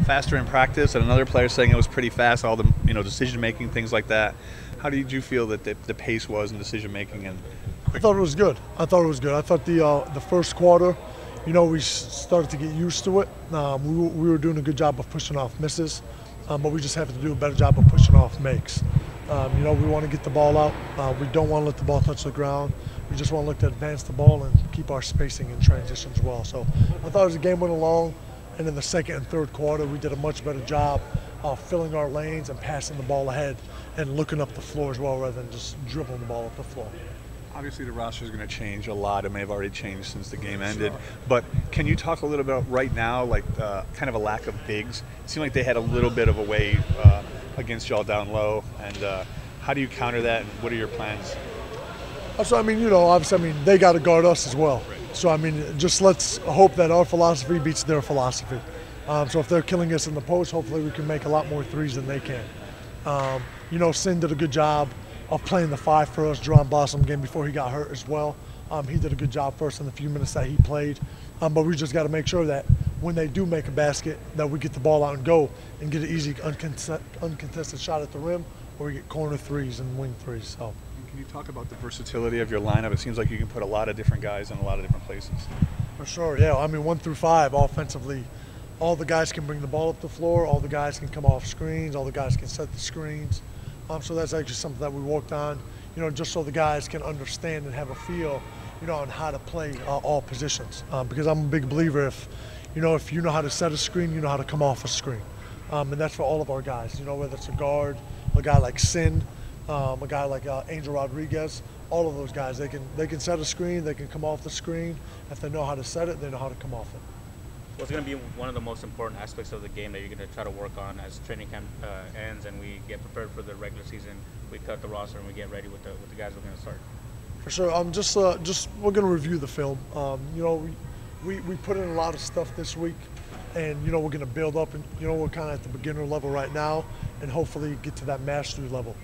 Faster in practice, and another player saying it was pretty fast, all the decision making, things like that. How did you feel that the pace was in decision making? And I thought it was good. I thought the first quarter, we started to get used to it. We were doing a good job of pushing off misses, but we just have to do a better job of pushing off makes. We want to get the ball out. We don't want to let the ball touch the ground. We just want to look to advance the ball and keep our spacing in transitions well. So I thought as the game went along, and in the second and third quarter, we did a much better job of filling our lanes and passing the ball ahead and looking up the floor as well rather than just dribbling the ball up the floor. Obviously, the roster is going to change a lot. It may have already changed since the game ended. But can you talk a little bit about right now, like kind of a lack of bigs? It seemed like they had a little bit of a wave against y'all down low. And how do you counter that, and what are your plans? So, obviously, they got to guard us as well. So, just let's hope that our philosophy beats their philosophy. So if they're killing us in the post, hopefully we can make a lot more threes than they can. Sin did a good job of playing the 5 for us during Blossom game before he got hurt as well. He did a good job for us in the few minutes that he played. But we just got to make sure that when they do make a basket, that we get the ball out and go and get an easy uncontested shot at the rim, or we get corner threes and wing threes. So. Can you talk about the versatility of your lineup? It seems like you can put a lot of different guys in a lot of different places. For sure, yeah. 1 through 5 offensively, all the guys can bring the ball up the floor, all the guys can come off screens, all the guys can set the screens. So that's actually something that we worked on, just so the guys can understand and have a feel, on how to play all positions. Because I'm a big believer if you know how to set a screen, you know how to come off a screen. And that's for all of our guys, whether it's a guard, a guy like Sin, a guy like Angel Rodriguez, all of those guys, they can set a screen, they can come off the screen. If they know how to set it, they know how to come off it. What's going to be one of the most important aspects of the game that you're going to try to work on as training camp ends and we get prepared for the regular season? We cut the roster and we get ready with the guys we're going to start. For sure. Just we're going to review the film. We put in a lot of stuff this week, and we're going to build up, and we're kind of at the beginner level right now, and hopefully get to that mastery level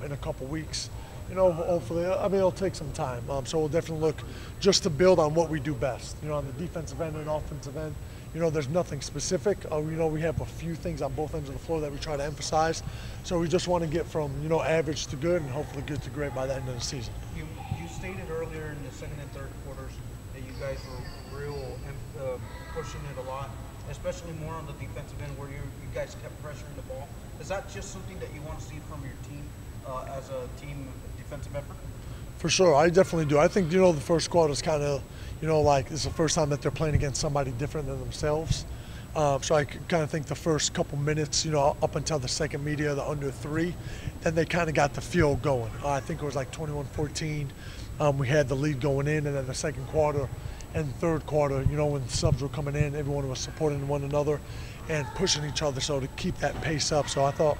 in a couple weeks. Hopefully, it'll take some time. So we'll definitely look just to build on what we do best. On the defensive end and offensive end, there's nothing specific. We have a few things on both ends of the floor that we try to emphasize. So we just want to get from, average to good and hopefully good to great by the end of the season. You stated earlier in the second and third quarters that you guys were real pushing it a lot, especially more on the defensive end where you guys kept pressuring the ball. Is that just something that you want to see from your team as a team defensive effort? For sure, I definitely do. I think, the first quarter is kind of, like it's the first time that they're playing against somebody different than themselves. So I kind of think the first couple minutes, up until the second media, the under 3, then they kind of got the feel going. I think it was like 21-14. We had the lead going in, and then the second quarter and third quarter, when the subs were coming in, everyone was supporting one another and pushing each other so to keep that pace up. So I thought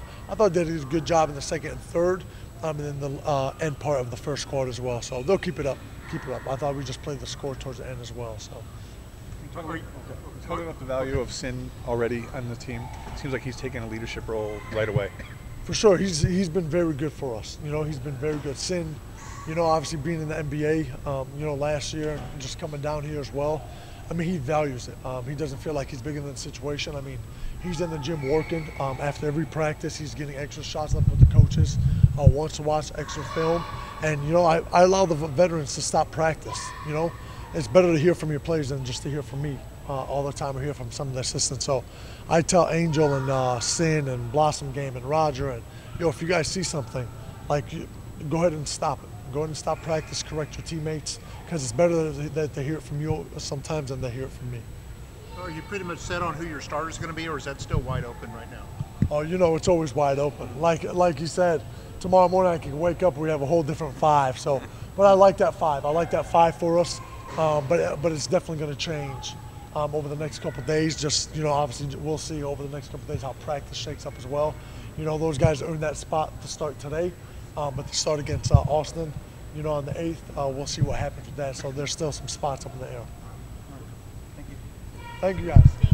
they did a good job in the second and third, and then the end part of the first quarter as well. So they'll keep it up. I thought we just played the score towards the end as well. So. Talking about the value of Sin already on the team, it seems like he's taken a leadership role right away. For sure, he's been very good for us. He's been very good. Sin, obviously being in the NBA, last year and just coming down here as well. He values it. He doesn't feel like he's bigger than the situation. He's in the gym working. After every practice, he's getting extra shots up with the coaches. Wants to watch extra film. And, I allow the veterans to stop practice. It's better to hear from your players than just to hear from me all the time or hear from some of the assistants. So I tell Angel and Sin and Blossom Game and Roger, and, if you guys see something, go ahead and stop it. Go ahead and stop practice, correct your teammates, because it's better that they hear it from you sometimes than they hear it from me. So are you pretty much set on who your starter is going to be, or is that still wide open right now? Oh, it's always wide open. Like you said, tomorrow morning I can wake up and we have a whole different 5. So, but I like that 5. I like that 5 for us. But it's definitely going to change over the next couple of days. Just, obviously we'll see over the next couple of days how practice shakes up as well. Those guys earned that spot to start today, but to start against Austin, on the 8th, we'll see what happens with that. So there's still some spots up in the air. Thank you. Thank you, guys.